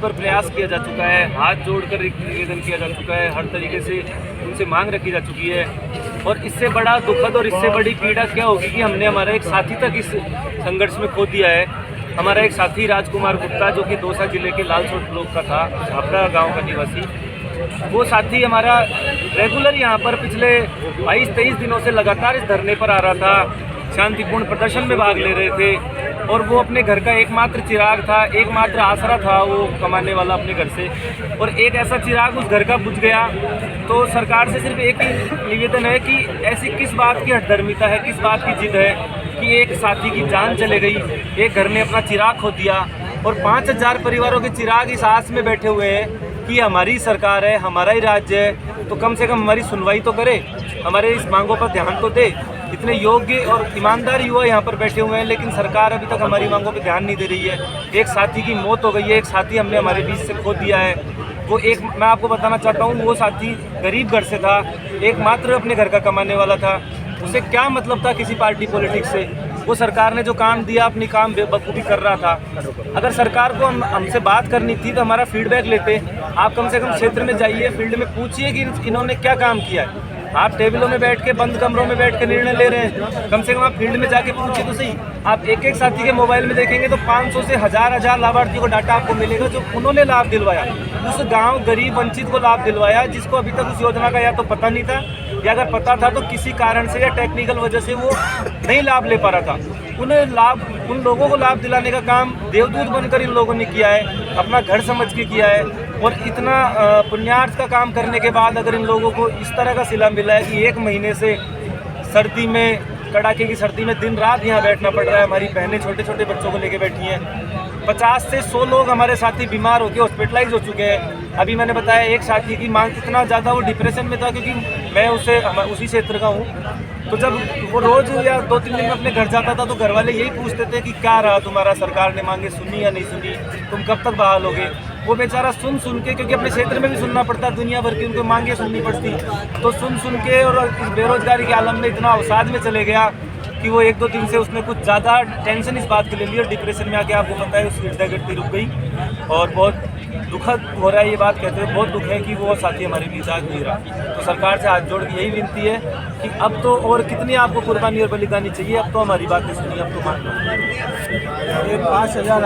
पर प्रयास किया जा चुका है, हाथ जोड़कर निवेदन किया जा चुका है, हर तरीके से उनसे मांग रखी जा चुकी है। और इससे बड़ा दुखद और इससे बड़ी पीड़ा क्या होगी कि हमने हमारा एक साथी तक इस संघर्ष में खो दिया है। हमारा एक साथी राजकुमार गुप्ता, जो कि दौसा जिले के लालसोट ब्लॉक का था, छापरा गाँव का निवासी, वो साथी हमारा रेगुलर यहाँ पर पिछले 22-23 दिनों से लगातार इस धरने पर आ रहा था, शांतिपूर्ण प्रदर्शन में भाग ले रहे थे। और वो अपने घर का एकमात्र चिराग था, एकमात्र आसरा था वो कमाने वाला अपने घर से, और एक ऐसा चिराग उस घर का बुझ गया। तो सरकार से सिर्फ एक ही निवेदन है कि ऐसी किस बात की हठधर्मिता है, किस बात की जिद है कि एक साथी की जान चले गई, एक घर ने अपना चिराग खो दिया और 5000 परिवारों के चिराग इस आस में बैठे हुए हैं कि हमारी सरकार है, हमारा ही राज्य है, तो कम से कम हमारी सुनवाई तो करे, हमारे इस मांगों पर ध्यान तो दे। इतने योग्य और ईमानदार युवा यहाँ पर बैठे हुए हैं, लेकिन सरकार अभी तक हमारी मांगों पर ध्यान नहीं दे रही है। एक साथी की मौत हो गई है, एक साथी हमने हमारे बीच से खो दिया है। वो एक, मैं आपको बताना चाहता हूँ, वो साथी गरीब घर से था, एकमात्र अपने घर का कमाने वाला था। उसे क्या मतलब था किसी पार्टी पॉलिटिक्स से? वो सरकार ने जो काम दिया अपनी काम बखूबी कर रहा था। अगर सरकार को हमसे बात करनी थी तो हमारा फीडबैक लेते। आप कम से कम क्षेत्र में जाइए, फील्ड में पूछिए कि इन्होंने क्या काम किया है। आप टेबलों में बैठ के, बंद कमरों में बैठ के निर्णय ले रहे हैं, कम से कम आप फील्ड में जाके पूछिए तो सही। आप एक एक साथी के मोबाइल में देखेंगे तो 500 से हजार लाभार्थियों को डाटा आपको मिलेगा जो उन्होंने लाभ दिलवाया, उस गांव गरीब वंचित को लाभ दिलवाया जिसको अभी तक उस योजना का या तो पता नहीं था, या अगर पता था तो किसी कारण से या टेक्निकल वजह से वो नहीं लाभ ले पा रहा था। उन लोगों को लाभ दिलाने का काम देवदूत बनकर इन लोगों ने किया है, अपना घर समझ के किया है। और इतना पुण्यार्थ का काम करने के बाद अगर इन लोगों को इस तरह का सिला मिला है कि 1 महीने से सर्दी में, कड़ाके की सर्दी में दिन रात यहाँ बैठना पड़ रहा है। हमारी बहनें छोटे छोटे बच्चों को लेके बैठी हैं। 50 से 100 लोग हमारे साथी बीमार होकर हॉस्पिटलाइज हो चुके हैं। अभी मैंने बताया एक साथी की मांग इतना ज़्यादा, वो डिप्रेशन में था, क्योंकि मैं उसी क्षेत्र का हूँ। तो जब वो रोज़ या 2-3 दिन में अपने घर जाता था तो घर वाले यही पूछते थे कि क्या रहा तुम्हारा, सरकार ने मांगे सुनी या नहीं सुनी, तुम कब तक बहाल होगे। वो बेचारा सुन के, क्योंकि अपने क्षेत्र में भी सुनना पड़ता, दुनिया भर की उनको मांगे सुननी पड़ती, तो सुन के और इस बेरोजगारी के आलम में इतना अवसाद में चले गया कि वो 1-2 दिन से उसने कुछ ज़्यादा टेंशन इस बात के ले ली और डिप्रेशन में आके, आपको पता है, उसकी हृदय गति रुक गई। और बहुत दुखद हो रहा है ये बात कहते हुए, बहुत दुख है कि वो साथी हमारे बीच आज नहीं रहा। तो सरकार से हाथ जोड़ के यही विनती है कि अब तो और कितनी आपको कुर्बानी और बलिदानी चाहिए, अब तो हमारी बातें सुनिए, अब तो मान लो। 5000